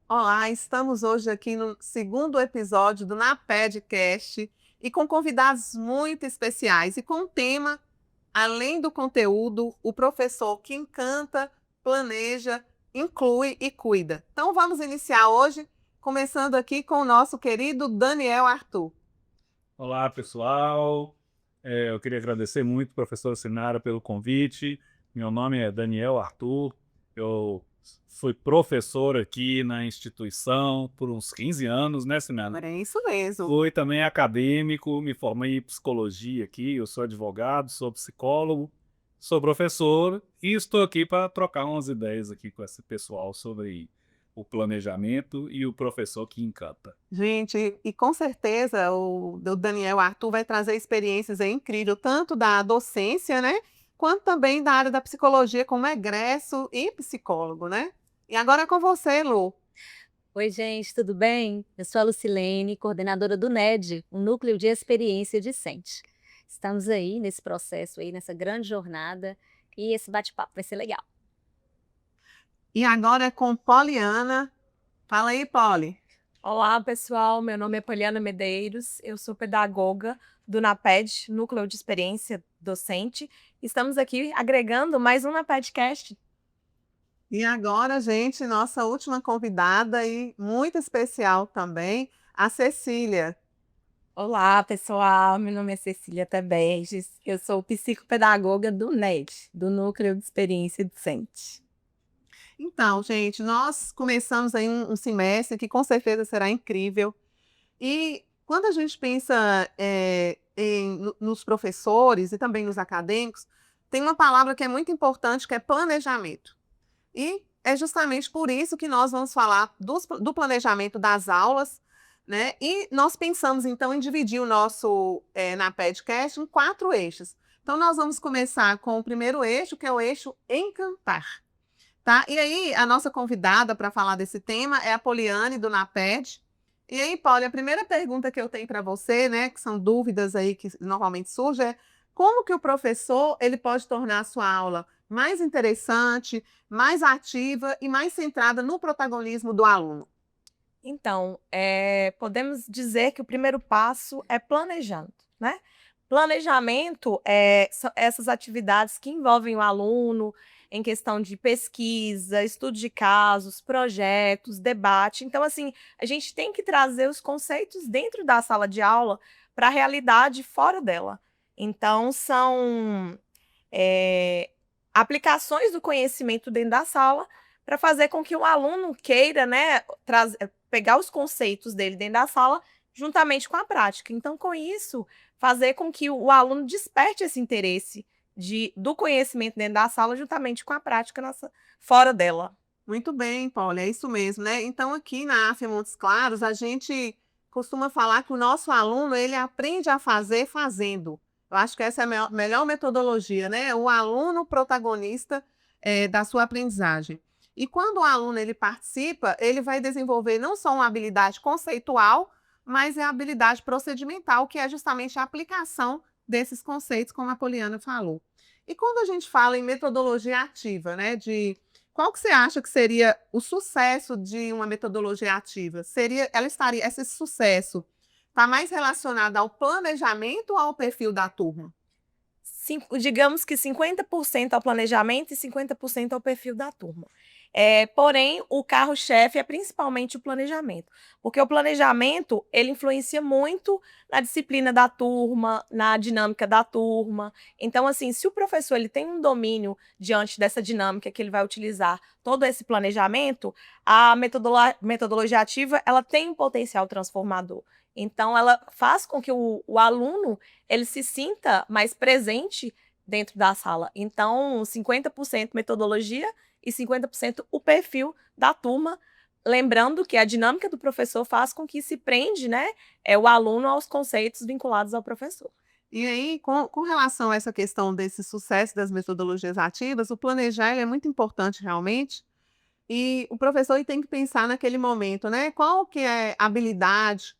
Olá, estamos hoje aqui no segundo episódio do NaPedcast e com convidados muito especiais e com um tema, além do conteúdo, o professor que encanta, planeja, inclui e cuida. Então vamos iniciar hoje, começando aqui com o nosso querido Daniel Arthur. Olá, pessoal. Eu queria agradecer muito, professora Sinara, pelo convite. Meu nome é Daniel Arthur. Eu fui professor aqui na instituição por uns 15 anos, né, Sinara? É isso mesmo. Fui também acadêmico, me formei em psicologia aqui. Eu sou advogado, sou psicólogo, sou professor e estou aqui para trocar umas ideias aqui com esse pessoal sobre o planejamento e o professor que encanta. Gente, e com certeza o Daniel Arthur vai trazer experiências aí incríveis, tanto da docência, né? Quanto também da área da psicologia, como egresso e psicólogo, né? E agora é com você, Lu. Oi, gente, tudo bem? Eu sou a Lucilene, coordenadora do NED, um núcleo de experiência discente. Estamos aí nesse processo aí, nessa grande jornada, e esse bate-papo vai ser legal. E agora é com Poliana. Fala aí, Poli. Olá, pessoal. Meu nome é Poliana Medeiros. Eu sou pedagoga do NaPed, Núcleo de Experiência Docente. Estamos aqui agregando mais um NaPedcast. E agora, gente, nossa última convidada e muito especial também, a Cecília. Olá, pessoal. Meu nome é Cecília Teberges. Eu sou psicopedagoga do NED, do Núcleo de Experiência Docente. Então, gente, nós começamos aí um semestre que com certeza será incrível. E quando a gente pensa nos professores e também nos acadêmicos, tem uma palavra que é muito importante, que é planejamento. E é justamente por isso que nós vamos falar do planejamento das aulas, né? E nós pensamos, então, em dividir o nosso NaPedcast em 4 eixos. Então, nós vamos começar com o primeiro eixo, que é o eixo encantar. Tá? E aí, a nossa convidada para falar desse tema é a Poliane, do NaPed. E aí, Paula, a primeira pergunta que eu tenho para você, né, que são dúvidas aí que normalmente surgem, é como que o professor ele pode tornar a sua aula mais interessante, mais ativa e mais centrada no protagonismo do aluno? Então, podemos dizer que o primeiro passo é planejando, né? Planejamento são essas atividades que envolvem o aluno em questão de pesquisa, estudo de casos, projetos, debate. Então, assim, a gente tem que trazer os conceitos dentro da sala de aula para a realidade fora dela. Então, são aplicações do conhecimento dentro da sala para fazer com que o aluno queira, né, pegar os conceitos dele dentro da sala juntamente com a prática. Então, com isso, fazer com que o aluno desperte esse interesse do conhecimento dentro da sala juntamente com a prática fora dela. Muito bem, Paula, é isso mesmo, né? Então, aqui na AFIA Montes Claros, a gente costuma falar que o nosso aluno, ele aprende a fazer fazendo. Eu acho que essa é a melhor metodologia, né? O aluno protagonista da sua aprendizagem. E quando o aluno ele participa, ele vai desenvolver não só uma habilidade conceitual, mas é a habilidade procedimental, que é justamente a aplicação desses conceitos, como a Poliana falou. E quando a gente fala em metodologia ativa, né, qual que você acha que seria o sucesso de uma metodologia ativa? Esse sucesso está mais relacionado ao planejamento ou ao perfil da turma? Digamos que 50% ao planejamento e 50% ao perfil da turma. Porém, o carro-chefe é principalmente o planejamento, porque o planejamento ele influencia muito na disciplina da turma, na dinâmica da turma. Então, assim, se o professor ele tem um domínio diante dessa dinâmica que ele vai utilizar todo esse planejamento, a metodologia ativa ela tem um potencial transformador. Então, ela faz com que o aluno ele se sinta mais presente dentro da sala. Então, 50% metodologia e 50% o perfil da turma, lembrando que a dinâmica do professor faz com que se prende, né, o aluno aos conceitos vinculados ao professor. E aí, com relação a essa questão desse sucesso das metodologias ativas, o planejar ele é muito importante realmente. E o professor ele tem que pensar naquele momento, né? Qual que é a habilidade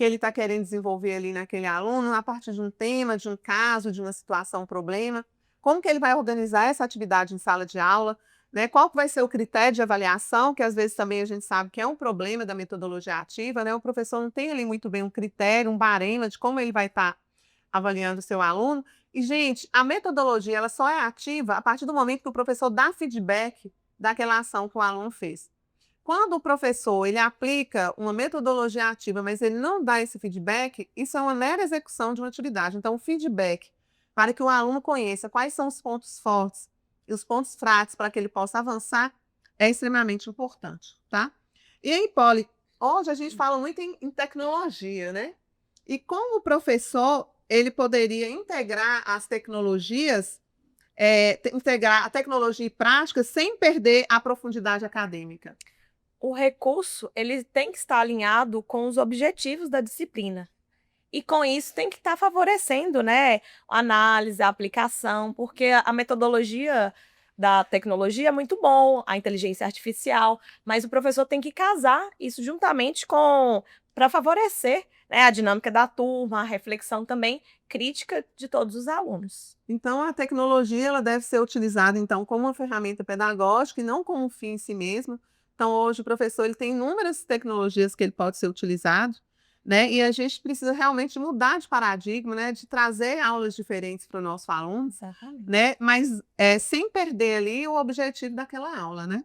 que ele está querendo desenvolver ali naquele aluno, a partir de um tema, de um caso, de uma situação, um problema. Como que ele vai organizar essa atividade em sala de aula? né? Qual que vai ser o critério de avaliação, que às vezes também a gente sabe que é um problema da metodologia ativa, né? O professor não tem ali muito bem um critério, um barema de como ele vai estar avaliando o seu aluno. E, gente, a metodologia ela só é ativa a partir do momento que o professor dá feedback daquela ação que o aluno fez. Quando o professor ele aplica uma metodologia ativa, mas ele não dá esse feedback, isso é uma mera execução de uma atividade. Então, o feedback para que o aluno conheça quais são os pontos fortes e os pontos fracos para que ele possa avançar é extremamente importante, tá? E aí, Polly, hoje a gente fala muito em tecnologia, né? E como o professor ele poderia integrar as tecnologias, integrar a tecnologia e prática sem perder a profundidade acadêmica? O recurso ele tem que estar alinhado com os objetivos da disciplina. E com isso tem que estar favorecendo, né, a análise, a aplicação, porque a metodologia da tecnologia é muito bom, a inteligência artificial, mas o professor tem que casar isso juntamente com para favorecer, né, a dinâmica da turma, a reflexão também crítica de todos os alunos. Então, a tecnologia ela deve ser utilizada então como uma ferramenta pedagógica e não como um fim em si mesmo. Então, hoje o professor ele tem inúmeras tecnologias que ele pode ser utilizado, né? E a gente precisa realmente mudar de paradigma, né? De trazer aulas diferentes para o nosso aluno, Exatamente. né? Mas sem perder ali o objetivo daquela aula, né?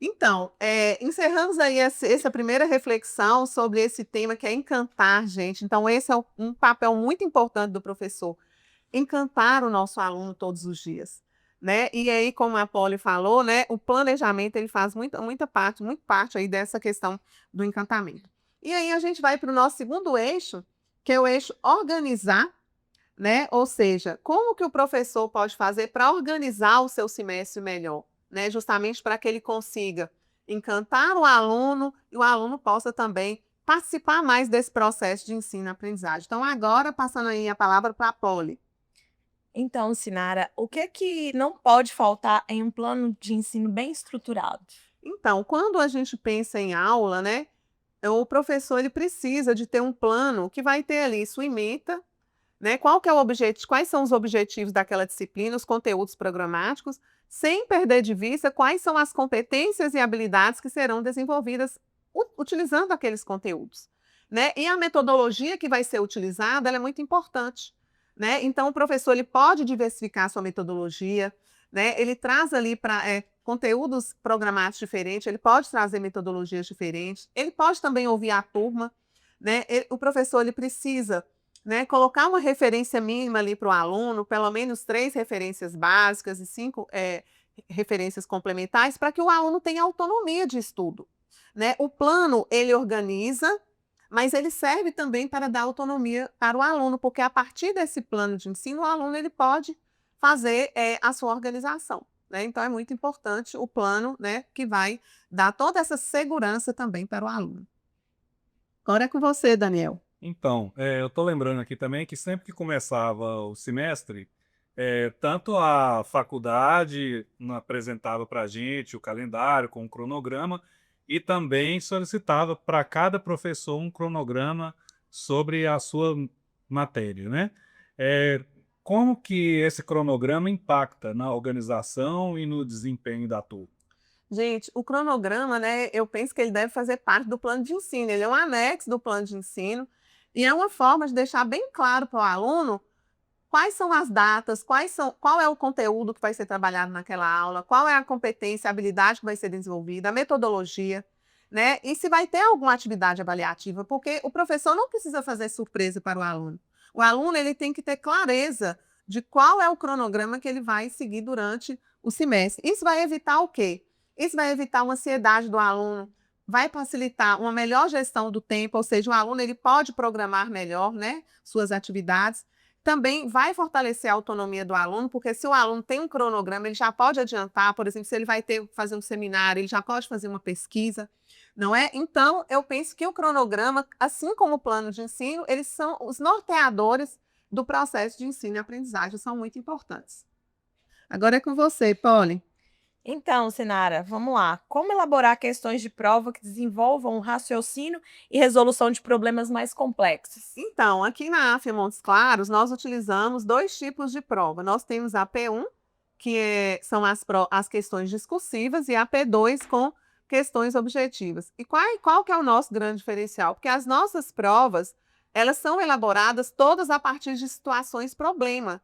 Então, encerramos aí essa primeira reflexão sobre esse tema que é encantar, gente. Então, esse é um papel muito importante do professor, encantar o nosso aluno todos os dias, né? E aí, como a Polly falou, né, o planejamento ele faz muita parte aí dessa questão do encantamento. E aí a gente vai para o nosso segundo eixo, que é o eixo organizar, né? Ou seja, como que o professor pode fazer para organizar o seu semestre melhor, né? Justamente para que ele consiga encantar o aluno e o aluno possa também participar mais desse processo de ensino-aprendizagem. Então, agora, passando aí a palavra para a Polly. Então, Sinara, o que é que não pode faltar em um plano de ensino bem estruturado? Então, quando a gente pensa em aula, né, o professor ele precisa de ter um plano que vai ter ali sua ementa, né, qual que é o objetivo, quais são os objetivos daquela disciplina, os conteúdos programáticos, sem perder de vista quais são as competências e habilidades que serão desenvolvidas utilizando aqueles conteúdos, né? E a metodologia que vai ser utilizada, ela é muito importante, né? Então, o professor ele pode diversificar a sua metodologia, né? Ele traz ali para conteúdos programáticos diferentes, ele pode trazer metodologias diferentes, ele pode também ouvir a turma, né? O professor ele precisa, né, colocar uma referência mínima ali para o aluno, pelo menos 3 referências básicas e 5 referências complementares, para que o aluno tenha autonomia de estudo, né? O plano ele organiza, mas ele serve também para dar autonomia para o aluno, porque a partir desse plano de ensino, o aluno ele pode fazer a sua organização, né? Então, é muito importante o plano, né, que vai dar toda essa segurança também para o aluno. Agora é com você, Daniel. Então, eu estou lembrando aqui também que sempre que começava o semestre, tanto a faculdade apresentava para a gente o calendário com o cronograma e também solicitava para cada professor um cronograma sobre a sua matéria, né? Como que esse cronograma impacta na organização e no desempenho da turma? Gente, o cronograma, né, eu penso que ele deve fazer parte do plano de ensino, ele é um anexo do plano de ensino e é uma forma de deixar bem claro para o aluno quais são as datas, qual é o conteúdo que vai ser trabalhado naquela aula, qual é a competência, a habilidade que vai ser desenvolvida, a metodologia, né? E se vai ter alguma atividade avaliativa, porque o professor não precisa fazer surpresa para o aluno. O aluno ele tem que ter clareza de qual é o cronograma que ele vai seguir durante o semestre. Isso vai evitar o quê? Isso vai evitar uma ansiedade do aluno, vai facilitar uma melhor gestão do tempo, ou seja, o aluno ele pode programar melhor, né, suas atividades. Também vai fortalecer a autonomia do aluno, porque se o aluno tem um cronograma, ele já pode adiantar, por exemplo, se ele vai fazer um seminário, ele já pode fazer uma pesquisa, não é? Então, eu penso que o cronograma, assim como o plano de ensino, eles são os norteadores do processo de ensino e aprendizagem, são muito importantes. Agora é com você, Polly. Então, Sinara, vamos lá. Como elaborar questões de prova que desenvolvam um raciocínio e resolução de problemas mais complexos? Então, aqui na AFIA Montes Claros, nós utilizamos 2 tipos de prova. Nós temos a P1, são as questões discursivas, e a P2 com questões objetivas. E qual que é o nosso grande diferencial? Porque as nossas provas, elas são elaboradas todas a partir de situações problema.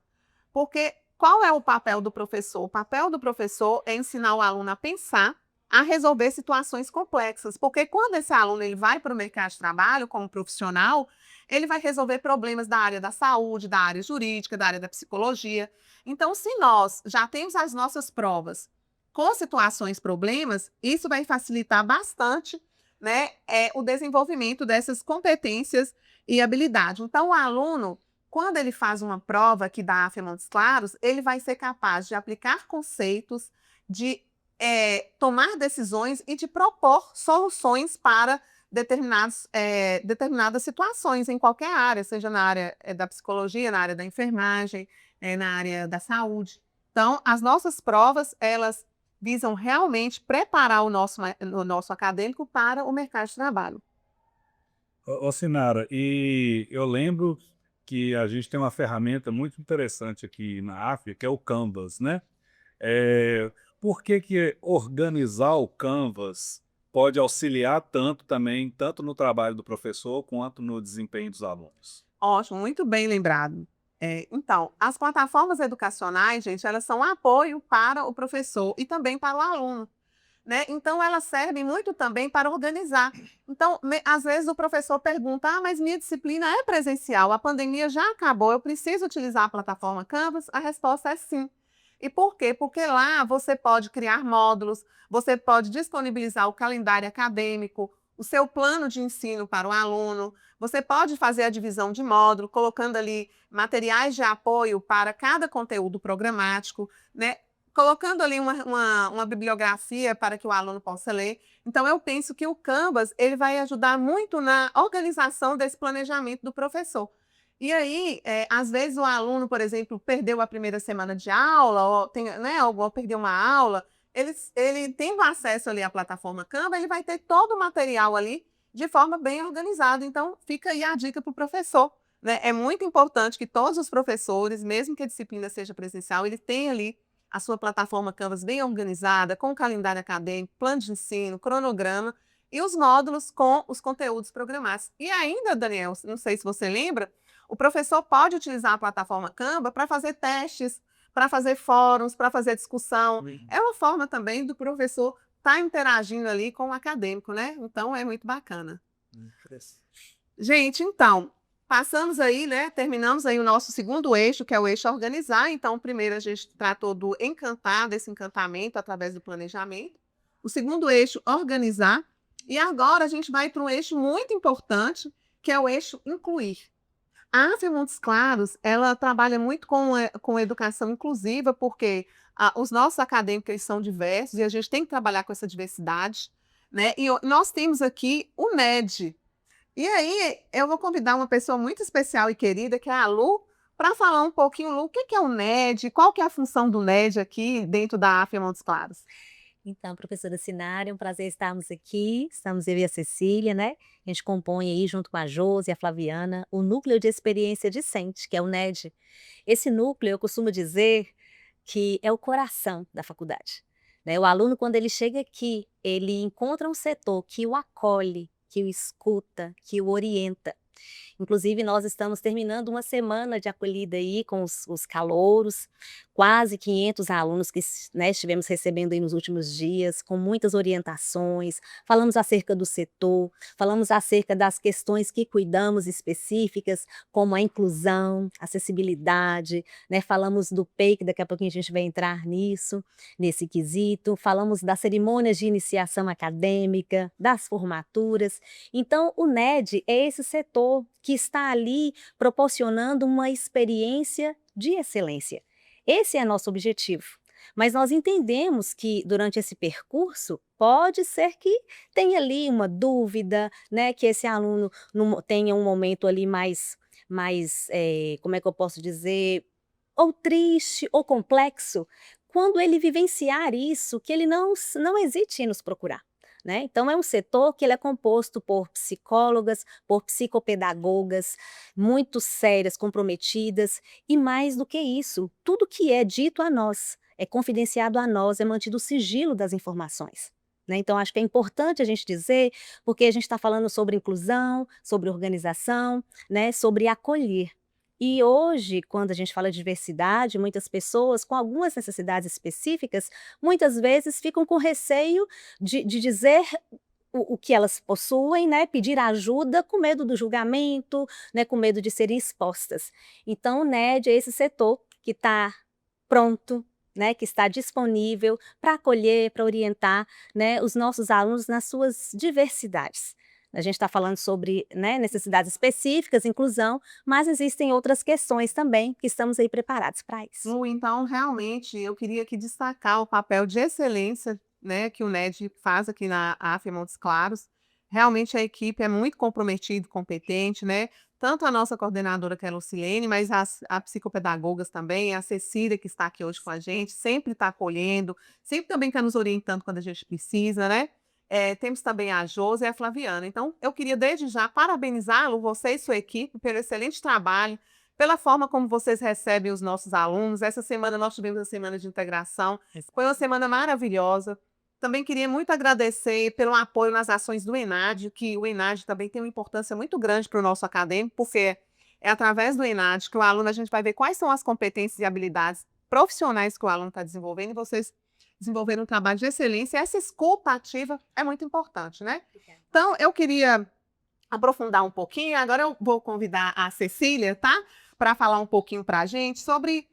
Porque qual é o papel do professor? O papel do professor é ensinar o aluno a pensar, a resolver situações complexas. Porque quando esse aluno ele vai para o mercado de trabalho como profissional, ele vai resolver problemas da área da saúde, da área jurídica, da área da psicologia. Então, se nós já temos as nossas provas com situações problemas, isso vai facilitar bastante, né, o desenvolvimento dessas competências e habilidades. Então, o aluno, quando ele faz uma prova aqui da AFIA Montes Claros, ele vai ser capaz de aplicar conceitos, de tomar decisões e de propor soluções para determinadas situações em qualquer área, seja na área da psicologia, na área da enfermagem, na área da saúde. Então, as nossas provas, elas visam realmente preparar o nosso acadêmico para o mercado de trabalho. Ô, Sinara, e eu lembro que a gente tem uma ferramenta muito interessante aqui na AFIA, que é o Canvas, né? Por que organizar o Canvas pode auxiliar tanto também, tanto no trabalho do professor quanto no desempenho dos alunos? Ótimo, muito bem lembrado. Então, as plataformas educacionais, gente, elas são apoio para o professor e também para o aluno, né? Então, elas servem muito também para organizar. Então, às vezes o professor pergunta, mas minha disciplina é presencial, a pandemia já acabou, eu preciso utilizar a plataforma Canvas? A resposta é sim. E por quê? Porque lá você pode criar módulos, você pode disponibilizar o calendário acadêmico, o seu plano de ensino para o aluno, você pode fazer a divisão de módulo, colocando ali materiais de apoio para cada conteúdo programático, né? Colocando ali uma bibliografia para que o aluno possa ler. Então, eu penso que o Canvas ele vai ajudar muito na organização desse planejamento do professor. E aí, às vezes o aluno, por exemplo, perdeu a primeira semana de aula, ou, ou perdeu uma aula, ele tendo acesso ali à plataforma Canva, ele vai ter todo o material ali de forma bem organizada. Então, fica aí a dica para o professor, né? É muito importante que todos os professores, mesmo que a disciplina seja presencial, ele tenha ali a sua plataforma Canvas bem organizada, com o calendário acadêmico, plano de ensino, cronograma e os módulos com os conteúdos programados. E ainda, Daniel, não sei se você lembra, o professor pode utilizar a plataforma Canva para fazer testes, para fazer fóruns, para fazer discussão. É uma forma também do professor estar interagindo ali com o acadêmico, né? Então, é muito bacana. Gente, então, passamos aí, né? Terminamos aí o nosso segundo eixo, que é o eixo organizar. Então, primeiro a gente tratou do encantar, desse encantamento através do planejamento. O segundo eixo, organizar. E agora a gente vai para um eixo muito importante, que é o eixo incluir. A AFIA Montes Claros, ela trabalha muito com educação inclusiva, porque os nossos acadêmicos eles são diversos e a gente tem que trabalhar com essa diversidade, né? E nós temos aqui o NED. E aí, eu vou convidar uma pessoa muito especial e querida, que é a Lu, para falar um pouquinho, Lu, o que é o NED, qual que é a função do NED aqui dentro da AFIA Montes Claros? Então, professora Sinara, é um prazer estarmos aqui, estamos eu e a Cecília, né? A gente compõe aí, junto com a Josi e a Flaviana, o Núcleo de Experiência Discente, que é o NED. Esse núcleo, eu costumo dizer que é o coração da faculdade, né? O aluno, quando ele chega aqui, ele encontra um setor que o acolhe, que o escuta, que o orienta. Inclusive, nós estamos terminando uma semana de acolhida aí com os calouros, quase 500 alunos que, né, estivemos recebendo aí nos últimos dias, com muitas orientações, falamos acerca do setor, falamos acerca das questões que cuidamos específicas, como a inclusão, acessibilidade, né, falamos do PEI, que daqui a pouquinho a gente vai entrar nisso, nesse quesito, falamos das cerimônias de iniciação acadêmica, das formaturas. Então, o NED é esse setor que está ali proporcionando uma experiência de excelência. Esse é nosso objetivo. Mas nós entendemos que durante esse percurso pode ser que tenha ali uma dúvida, né, que esse aluno tenha um momento ali mais como é que eu posso dizer, ou triste ou complexo, quando ele vivenciar isso, que ele não hesite em nos procurar. Né? Então, é um setor que ele é composto por psicólogas, por psicopedagogas, muito sérias, comprometidas, e mais do que isso, tudo que é dito a nós é confidenciado a nós, é mantido o sigilo das informações. Né? Então, acho que é importante a gente dizer, porque a gente está falando sobre inclusão, sobre organização, né? Sobre acolher. E hoje, quando a gente fala de diversidade, muitas pessoas com algumas necessidades específicas, muitas vezes ficam com receio de dizer o que elas possuem, né, pedir ajuda com medo do julgamento, né, com medo de serem expostas. Então, o NED é esse setor que está pronto, né, que está disponível para acolher, para orientar, né, os nossos alunos nas suas diversidades. A gente está falando sobre, né, necessidades específicas, inclusão, mas existem outras questões também que estamos aí preparados para isso. Então, realmente, eu queria aqui destacar o papel de excelência, né, que o NED faz aqui na AF Montes Claros. Realmente a equipe é muito comprometida, competente, né? Tanto a nossa coordenadora, que é a Lucilene, mas as psicopedagogas também, a Cecília, que está aqui hoje com a gente, sempre está acolhendo, sempre também está nos orientando quando a gente precisa, né? Temos também a Josi e a Flaviana. Então, eu queria desde já parabenizá-lo, você e sua equipe, pelo excelente trabalho, pela forma como vocês recebem os nossos alunos. Essa semana nós tivemos a semana de integração, foi uma semana maravilhosa. Também queria muito agradecer pelo apoio nas ações do ENAD, que o ENAD também tem uma importância muito grande para o nosso acadêmico, porque é através do ENAD que o aluno, a gente vai ver quais são as competências e habilidades profissionais que o aluno está desenvolvendo, e vocês desenvolveram um trabalho de excelência. Essa escuta ativa é muito importante, né? Então, eu queria aprofundar um pouquinho. Agora eu vou convidar a Cecília, tá? Para falar um pouquinho para a gente sobre...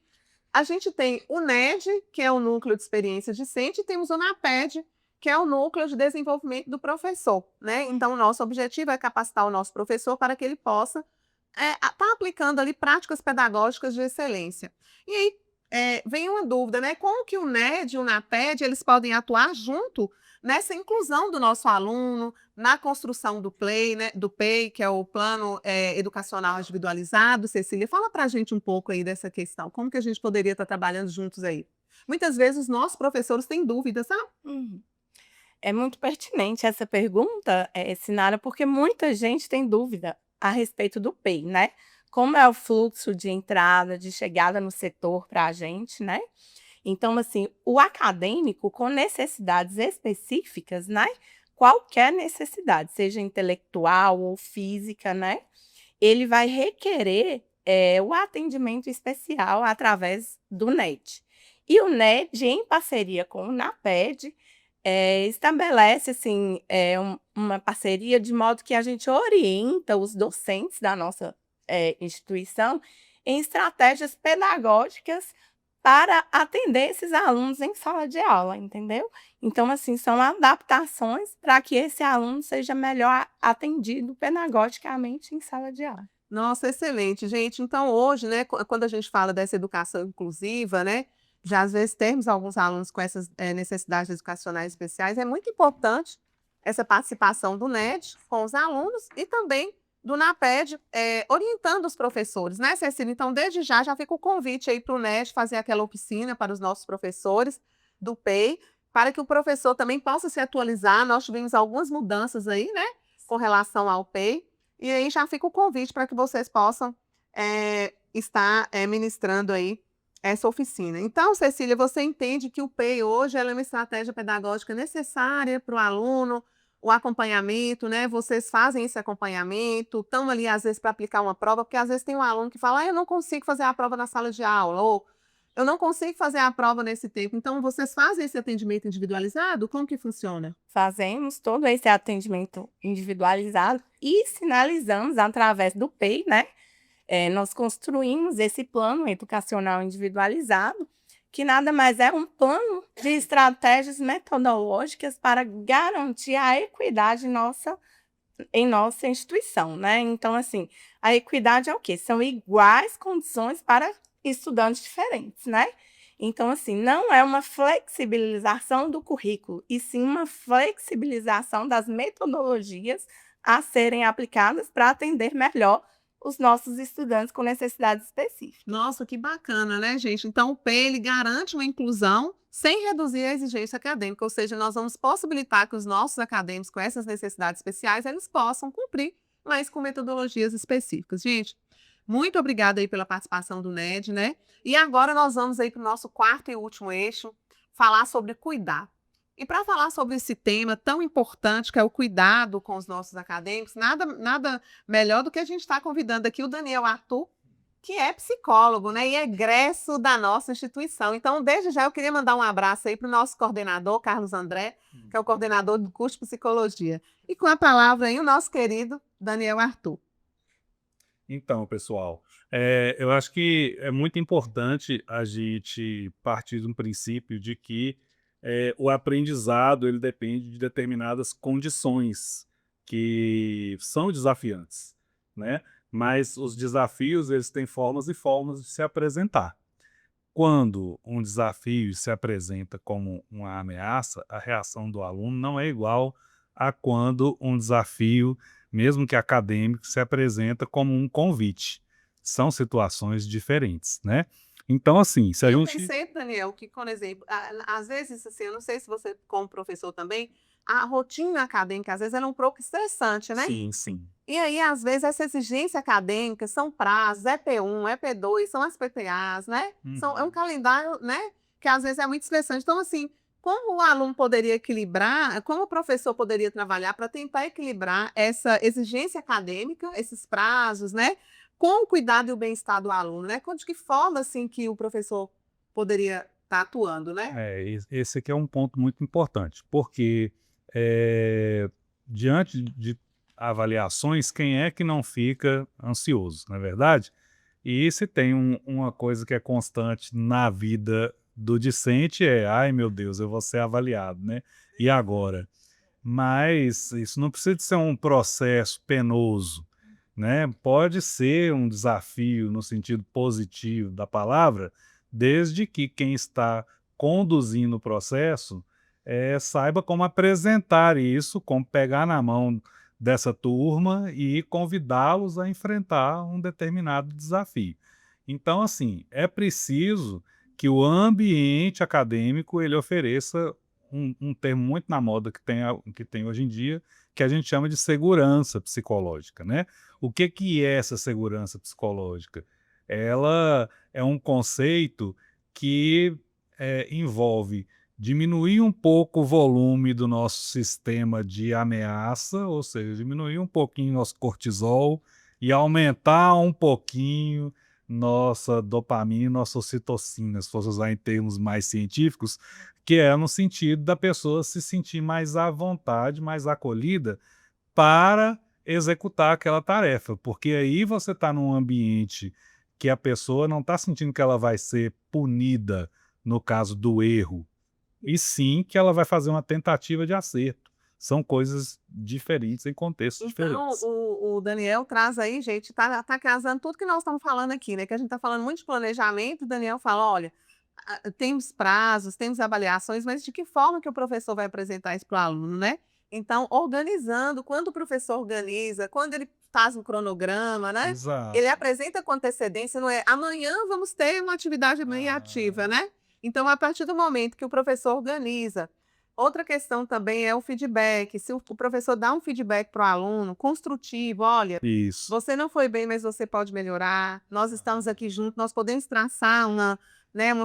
A gente tem o NED, que é o Núcleo de Experiência Discente, e temos o NAPED, que é o Núcleo de Desenvolvimento do Professor, né? Então, o nosso objetivo é capacitar o nosso professor para que ele possa estar aplicando ali práticas pedagógicas de excelência. E aí, vem uma dúvida, né? Como que o NED e o NAPED, eles podem atuar junto nessa inclusão do nosso aluno, na construção do PLAY, né, do PEI, que é o Plano Educacional Individualizado. Cecília, fala para a gente um pouco aí dessa questão. Como que a gente poderia estar trabalhando juntos aí? Muitas vezes os nossos professores têm dúvidas, sabe? É muito pertinente essa pergunta, Sinara, porque muita gente tem dúvida a respeito do PEI, né? Como é o fluxo de entrada, de chegada no setor para a gente, né? Então, assim, o acadêmico com necessidades específicas, né? Qualquer necessidade, seja intelectual ou física, né? Ele vai requerer o atendimento especial através do NED. E o NED, em parceria com o NAPED, estabelece assim, uma parceria de modo que a gente orienta os docentes da nossa instituição em estratégias pedagógicas para atender esses alunos em sala de aula, entendeu? Então, assim, são adaptações para que esse aluno seja melhor atendido pedagogicamente em sala de aula. Nossa, excelente, gente. Então, hoje, né, quando a gente fala dessa educação inclusiva, né, já às vezes temos alguns alunos com essas necessidades educacionais especiais, é muito importante essa participação do NED com os alunos e também do NAPED, orientando os professores, né, Cecília? Então, desde já fica o convite aí para o NED fazer aquela oficina para os nossos professores do PEI, para que o professor também possa se atualizar. Nós tivemos algumas mudanças aí, né, com relação ao PEI, e aí já fica o convite para que vocês possam estar ministrando aí essa oficina. Então, Cecília, você entende que o PEI hoje ela é uma estratégia pedagógica necessária para o aluno, o acompanhamento, né? Vocês fazem esse acompanhamento, estão ali às vezes para aplicar uma prova, porque às vezes tem um aluno que fala, eu não consigo fazer a prova na sala de aula, ou eu não consigo fazer a prova nesse tempo. Então, vocês fazem esse atendimento individualizado? Como que funciona? Fazemos todo esse atendimento individualizado e sinalizamos através do PEI, né? Nós construímos esse plano educacional individualizado, que nada mais é um plano de estratégias metodológicas para garantir a equidade em nossa instituição, né? Então, assim, a equidade é o quê? São iguais condições para estudantes diferentes, né? Então, assim, não é uma flexibilização do currículo, e sim uma flexibilização das metodologias a serem aplicadas para atender melhor os nossos estudantes com necessidades específicas. Nossa, que bacana, né, gente? Então, o PEI ele garante uma inclusão sem reduzir a exigência acadêmica, ou seja, nós vamos possibilitar que os nossos acadêmicos com essas necessidades especiais, eles possam cumprir, mas com metodologias específicas. Gente, Muito obrigada aí pela participação do NED, né? E agora nós vamos aí para o nosso quarto e último eixo, falar sobre cuidar. E para falar sobre esse tema tão importante que é o cuidado com os nossos acadêmicos, nada melhor do que a gente estar convidando aqui o Daniel Arthur, que é psicólogo, né, e egresso da nossa instituição. Então, desde já eu queria mandar um abraço aí para o nosso coordenador, Carlos André, que é o coordenador do curso de psicologia. E com a palavra aí o nosso querido Daniel Arthur. Então, pessoal, eu acho que é muito importante a gente partir de um princípio de que o aprendizado ele depende de determinadas condições que são desafiantes, né? Mas os desafios eles têm formas e formas de se apresentar. Quando um desafio se apresenta como uma ameaça, a reação do aluno não é igual a quando um desafio, mesmo que acadêmico, se apresenta como um convite. São situações diferentes, né? Então, assim, se a Eu gente... pensei, Daniel, que, por exemplo, às vezes, assim, eu não sei se você, como professor também, a rotina acadêmica, às vezes, ela é um pouco estressante, né? Sim, sim. E aí, às vezes, essa exigência acadêmica são prazos, EP1, EP2, são as PPAs, né? É um calendário, né? Que às vezes é muito estressante. Então, assim, como o aluno poderia equilibrar, como o professor poderia trabalhar para tentar equilibrar essa exigência acadêmica, esses prazos, né? Com o cuidado e o bem-estar do aluno, né? De que forma, assim, que o professor poderia estar atuando, né? Esse aqui é um ponto muito importante, porque diante de avaliações, quem é que não fica ansioso, não é verdade? E se tem uma coisa que é constante na vida do discente ai meu Deus, eu vou ser avaliado, né? E agora? Mas isso não precisa de ser um processo penoso, né? Pode ser um desafio no sentido positivo da palavra, desde que quem está conduzindo o processo saiba como apresentar isso, como pegar na mão dessa turma e convidá-los a enfrentar um determinado desafio. Então, assim, é preciso que o ambiente acadêmico ele ofereça um termo muito na moda que tem hoje em dia, que a gente chama de segurança psicológica, né? O que é essa segurança psicológica? Ela é um conceito que envolve diminuir um pouco o volume do nosso sistema de ameaça, ou seja, diminuir um pouquinho nosso cortisol e aumentar um pouquinho nossa dopamina, nossa ocitocina, se fosse usar em termos mais científicos, que é no sentido da pessoa se sentir mais à vontade, mais acolhida para executar aquela tarefa, porque aí você está num ambiente que a pessoa não está sentindo que ela vai ser punida no caso do erro, e sim que ela vai fazer uma tentativa de acerto. São coisas diferentes em contextos Então, diferentes. o Daniel traz aí, gente, tá casando tudo que nós estamos falando aqui, né? Que a gente está falando muito de planejamento, o Daniel fala, olha, temos prazos, temos avaliações, mas de que forma que o professor vai apresentar isso para o aluno, né? Então, organizando, quando o professor organiza, quando ele faz um cronograma, né? Exato. Ele apresenta com antecedência, não é amanhã vamos ter uma atividade bem ativa, né? Então, a partir do momento que o professor organiza, outra questão também é o feedback. Se o professor dá um feedback para o aluno construtivo, olha, Isso. você não foi bem, mas você pode melhorar. Nós estamos aqui juntos, nós podemos traçar uma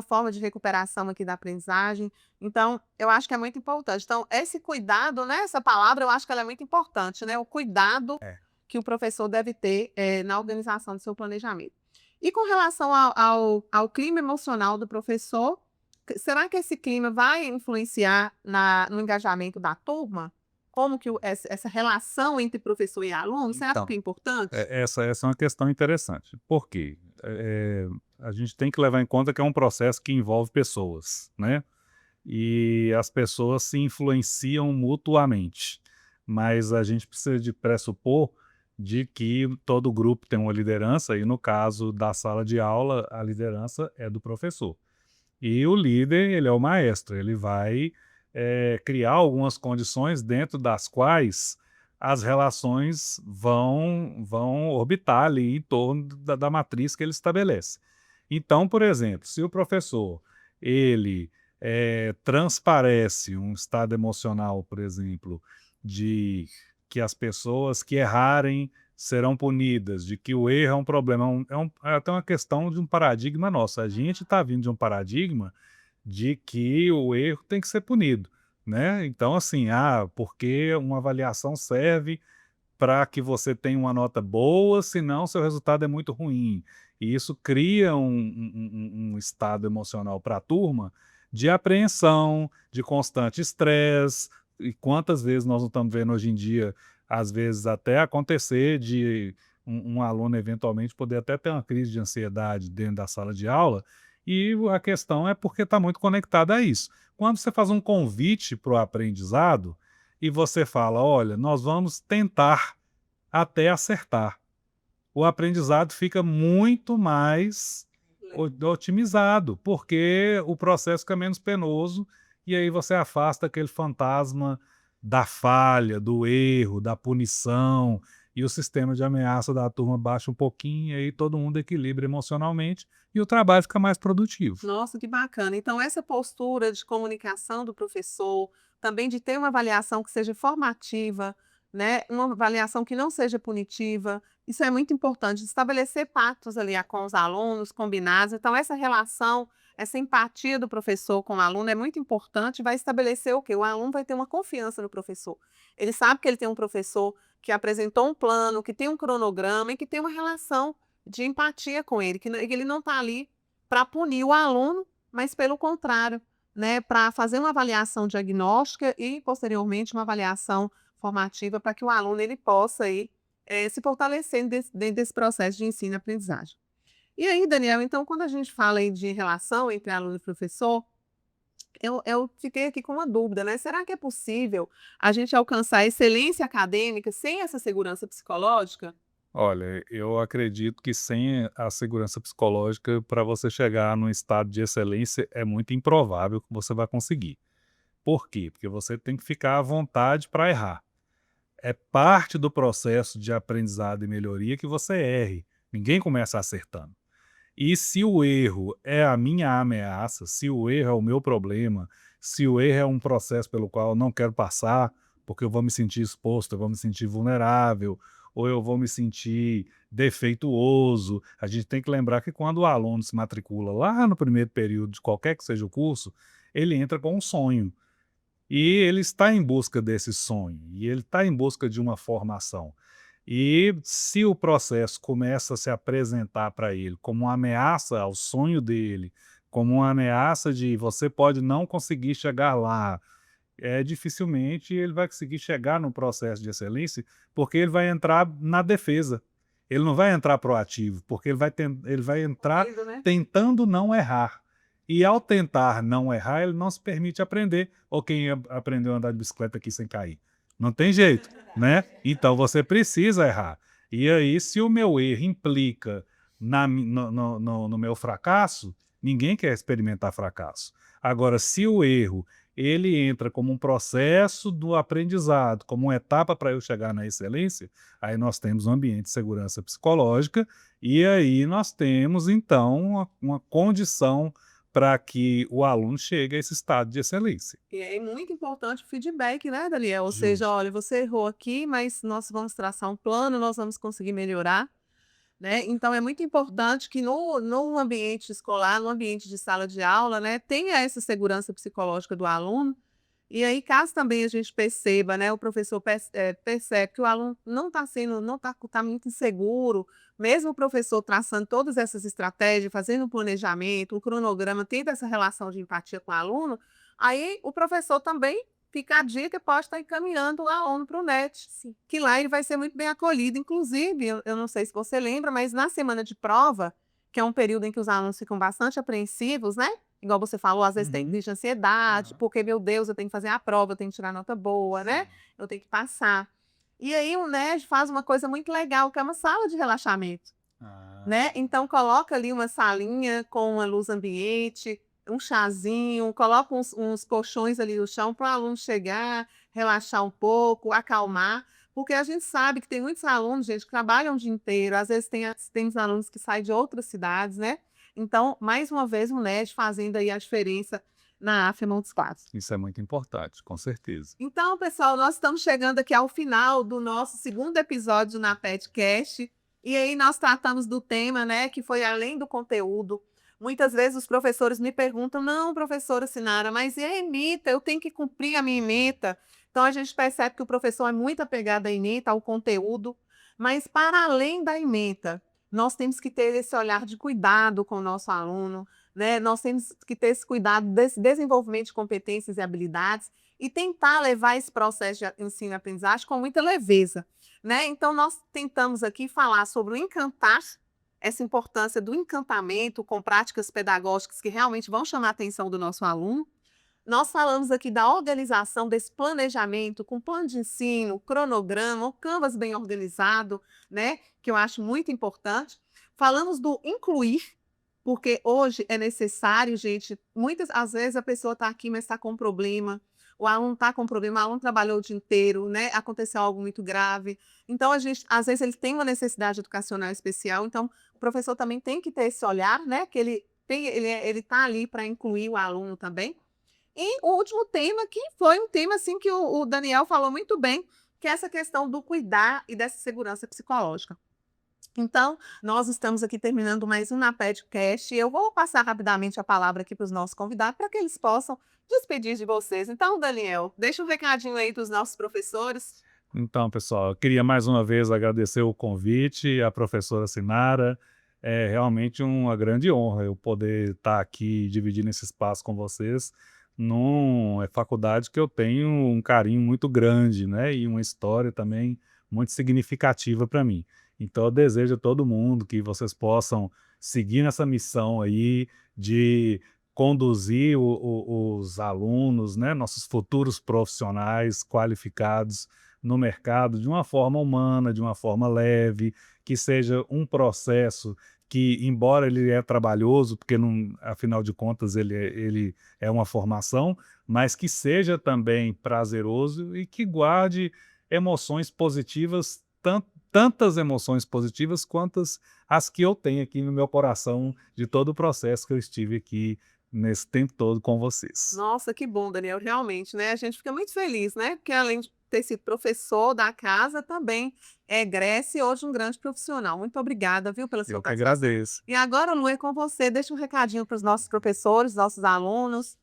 forma de recuperação aqui da aprendizagem. Então, eu acho que é muito importante. Então, esse cuidado, né, essa palavra, eu acho que ela é muito importante, né? O cuidado que o professor deve ter na organização do seu planejamento. E com relação ao clima emocional do professor, será que esse clima vai influenciar no engajamento da turma? Como que essa relação entre professor e aluno, será Então, que é importante? essa é uma questão interessante. Por quê? A gente tem que levar em conta que é um processo que envolve pessoas, né? E as pessoas se influenciam mutuamente. Mas a gente precisa de pressupor de que todo grupo tem uma liderança, e no caso da sala de aula, a liderança é do professor. E o líder, ele é o maestro, ele vai criar algumas condições dentro das quais as relações vão orbitar ali em torno da matriz que ele estabelece. Então, por exemplo, se o professor ele transparece um estado emocional, por exemplo, de que as pessoas que errarem serão punidas, de que o erro é um problema, é até uma questão de um paradigma nosso. A gente está vindo de um paradigma de que o erro tem que ser punido, né? Então, assim, porque uma avaliação serve para que você tenha uma nota boa, senão seu resultado é muito ruim. E isso cria um estado emocional para a turma de apreensão, de constante estresse. E quantas vezes nós não estamos vendo hoje em dia, às vezes até acontecer de um aluno eventualmente poder até ter uma crise de ansiedade dentro da sala de aula, e a questão é porque está muito conectada a isso. Quando você faz um convite para o aprendizado, e você fala: olha, nós vamos tentar até acertar. O aprendizado fica muito mais otimizado, porque o processo fica menos penoso e aí você afasta aquele fantasma da falha, do erro, da punição, e o sistema de ameaça da turma baixa um pouquinho, e aí todo mundo equilibra emocionalmente e o trabalho fica mais produtivo. Nossa, que bacana. Então, essa postura de comunicação do professor, também de ter uma avaliação que seja formativa, né? Uma avaliação que não seja punitiva, isso é muito importante. Estabelecer pactos ali com os alunos, combinados. Então, essa relação, essa empatia do professor com o aluno é muito importante. Vai estabelecer o quê? O aluno vai ter uma confiança no professor. Ele sabe que ele tem um professor que apresentou um plano, que tem um cronograma e que tem uma relação de empatia com ele, que ele não está ali para punir o aluno, mas pelo contrário, né, para fazer uma avaliação diagnóstica e, posteriormente, uma avaliação formativa para que o aluno ele possa aí, se fortalecer dentro desse processo de ensino e aprendizagem. E aí, Daniel, então, quando a gente fala aí de relação entre aluno e professor, eu fiquei aqui com uma dúvida, né? Será que é possível a gente alcançar a excelência acadêmica sem essa segurança psicológica? Olha, eu acredito que sem a segurança psicológica, para você chegar num estado de excelência, é muito improvável que você vai conseguir. Por quê? Porque você tem que ficar à vontade para errar. É parte do processo de aprendizado e melhoria que você erre. Ninguém começa acertando. E se o erro é a minha ameaça, se o erro é o meu problema, se o erro é um processo pelo qual eu não quero passar, porque eu vou me sentir exposto, eu vou me sentir vulnerável, ou eu vou me sentir defeituoso. A gente tem que lembrar que quando o aluno se matricula lá no primeiro período de qualquer que seja o curso, ele entra com um sonho. E ele está em busca desse sonho, e ele está em busca de uma formação. E se o processo começa a se apresentar para ele como uma ameaça ao sonho dele, como uma ameaça de você pode não conseguir chegar lá, dificilmente ele vai conseguir chegar no processo de excelência, porque ele vai entrar na defesa. Ele não vai entrar proativo, porque ele vai entrar Medo, né? tentando não errar. E ao tentar não errar, ele não se permite aprender. Ou quem aprendeu a andar de bicicleta aqui sem cair. Não tem jeito, né? Então você precisa errar. E aí, se o meu erro implica no meu fracasso, ninguém quer experimentar fracasso. Agora, se o erro ele entra como um processo do aprendizado, como uma etapa para eu chegar na excelência, aí nós temos um ambiente de segurança psicológica e aí nós temos, então, uma condição para que o aluno chegue a esse estado de excelência. E é muito importante o feedback, né, Daniel? Ou seja, Justo. olha, você errou aqui, mas nós vamos traçar um plano, nós vamos conseguir melhorar, né? Então é muito importante que no ambiente escolar, no ambiente de sala de aula, né, tenha essa segurança psicológica do aluno. E aí, caso também a gente perceba, né, o professor percebe que o aluno tá muito inseguro, mesmo o professor traçando todas essas estratégias, fazendo um planejamento, um cronograma, tendo essa relação de empatia com o aluno, aí o professor também fica a dica, pode estar encaminhando o aluno para o NET, Sim. que lá ele vai ser muito bem acolhido. Inclusive, eu não sei se você lembra, mas na semana de prova, que é um período em que os alunos ficam bastante apreensivos, né? Igual você falou, às vezes tem crise de ansiedade, porque, meu Deus, eu tenho que fazer a prova, eu tenho que tirar nota boa, né? Eu tenho que passar. E aí o NED faz uma coisa muito legal, que é uma sala de relaxamento, né? Então coloca ali uma salinha com uma luz ambiente, um chazinho, coloca uns colchões ali no chão para o aluno chegar, relaxar um pouco, acalmar, porque a gente sabe que tem muitos alunos, gente, que trabalham o dia inteiro, às vezes tem os alunos que saem de outras cidades, né? Então, mais uma vez, o NED fazendo aí a diferença na AFEA Montes Claros. Isso é muito importante, com certeza. Então, pessoal, nós estamos chegando aqui ao final do nosso segundo episódio na PEDcast. E aí nós tratamos do tema, né, que foi além do conteúdo. Muitas vezes os professores me perguntam, não, professora Sinara, mas e a emita? Eu tenho que cumprir a minha emita. Então, a gente percebe que o professor é muito apegado à emita, ao conteúdo. Mas, para além da emita, nós temos que ter esse olhar de cuidado com o nosso aluno, né? Nós temos que ter esse cuidado desse desenvolvimento de competências e habilidades e tentar levar esse processo de ensino e aprendizagem com muita leveza, né? Então, nós tentamos aqui falar sobre o encantar, essa importância do encantamento com práticas pedagógicas que realmente vão chamar a atenção do nosso aluno. Nós falamos aqui da organização desse planejamento com plano de ensino, cronograma, o Canvas bem organizado, né? Que eu acho muito importante. Falamos do incluir, porque hoje é necessário, gente, muitas às vezes a pessoa está aqui, mas está com um problema, o aluno está com um problema, o aluno trabalhou o dia inteiro, né? Aconteceu algo muito grave. Então, às vezes ele tem uma necessidade educacional especial, então o professor também tem que ter esse olhar, né? Que ele está ali para incluir o aluno também. E o último tema, que foi um tema assim, que o Daniel falou muito bem, que é essa questão do cuidar e dessa segurança psicológica. Então, nós estamos aqui terminando mais um na PEDcast e eu vou passar rapidamente a palavra aqui para os nossos convidados para que eles possam despedir de vocês. Então, Daniel, deixa um recadinho aí dos nossos professores. Então, pessoal, eu queria mais uma vez agradecer o convite à professora Sinara. É realmente uma grande honra eu poder estar aqui dividindo esse espaço com vocês numa faculdade que eu tenho um carinho muito grande, né? E uma história também muito significativa para mim. Então, eu desejo a todo mundo que vocês possam seguir nessa missão aí de conduzir os alunos, né, nossos futuros profissionais qualificados no mercado de uma forma humana, de uma forma leve, que seja um processo que, embora ele é trabalhoso, porque não, afinal de contas ele é uma formação, mas que seja também prazeroso e que guarde emoções positivas, tantas emoções positivas quantas as que eu tenho aqui no meu coração de todo o processo que eu estive aqui nesse tempo todo com vocês. Nossa, que bom, Daniel, realmente, né? A gente fica muito feliz, né? Porque além de ter sido professor da casa, também é egresso e hoje um grande profissional. Muito obrigada, viu, pela sua Eu que participação. agradeço. E agora, Lu, é com você. Deixa um recadinho para os nossos professores, nossos alunos.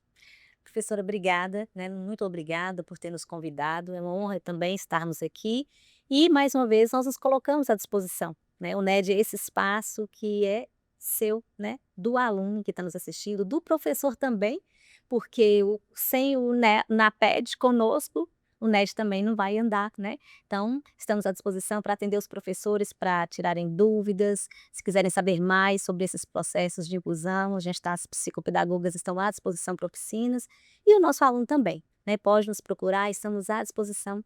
Professora, obrigada, né? Muito obrigada por ter nos convidado. É uma honra também estarmos aqui. E, mais uma vez, nós nos colocamos à disposição, né? O NED é esse espaço que é seu, né? Do aluno que está nos assistindo, do professor também, porque sem o NAPED conosco, o NED também não vai andar, né? Então, estamos à disposição para atender os professores, para tirarem dúvidas, se quiserem saber mais sobre esses processos de inclusão, a gente está, as psicopedagogas estão à disposição para oficinas, e o nosso aluno também, né? Pode nos procurar, estamos à disposição.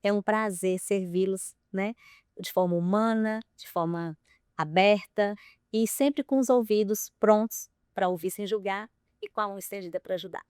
É um prazer servi-los, né? De forma humana, de forma aberta e sempre com os ouvidos prontos para ouvir sem julgar e com a mão estendida para ajudar.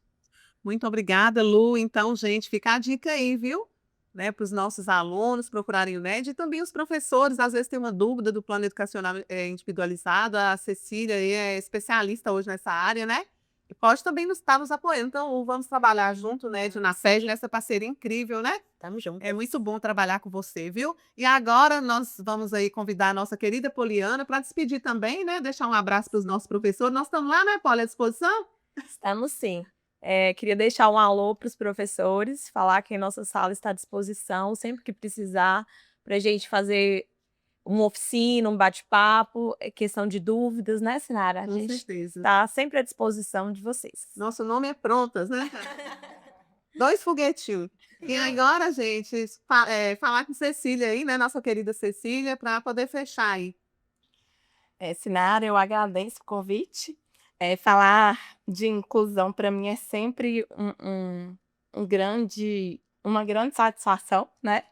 Muito obrigada, Lu. Então, gente, fica a dica aí, viu? Né, para os nossos alunos procurarem o NED e também os professores, às vezes tem uma dúvida do plano educacional individualizado. A Cecília aí é especialista hoje nessa área, né? E pode também estar nos apoiando. Então, Lu, vamos trabalhar junto, né, na sede, nessa parceria incrível, né? Tamo junto. É muito bom trabalhar com você, viu? E agora nós vamos aí convidar a nossa querida Poliana para despedir também, né? Deixar um abraço para os nossos professores. Nós estamos lá, né, Poli, à disposição? Estamos sim. Queria deixar um alô para os professores, falar que a nossa sala está à disposição sempre que precisar, para a gente fazer uma oficina, um bate-papo, questão de dúvidas, né, Sinara? A Com gente certeza. está sempre à disposição de vocês. Nosso nome é Prontas, né? 2 foguetinhos. E agora, gente, falar com Cecília aí, né? Nossa querida Cecília, para poder fechar aí. Sinara, eu agradeço o convite. Falar de inclusão para mim é sempre uma grande satisfação, né?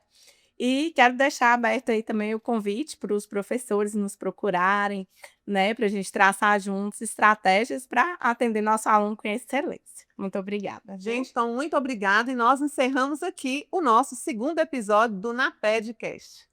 E quero deixar aberto aí também o convite para os professores nos procurarem, né? Para a gente traçar juntos estratégias para atender nosso aluno com excelência. Muito obrigada. Gente, então, muito obrigada. E nós encerramos aqui o nosso segundo episódio do Na PEDcast.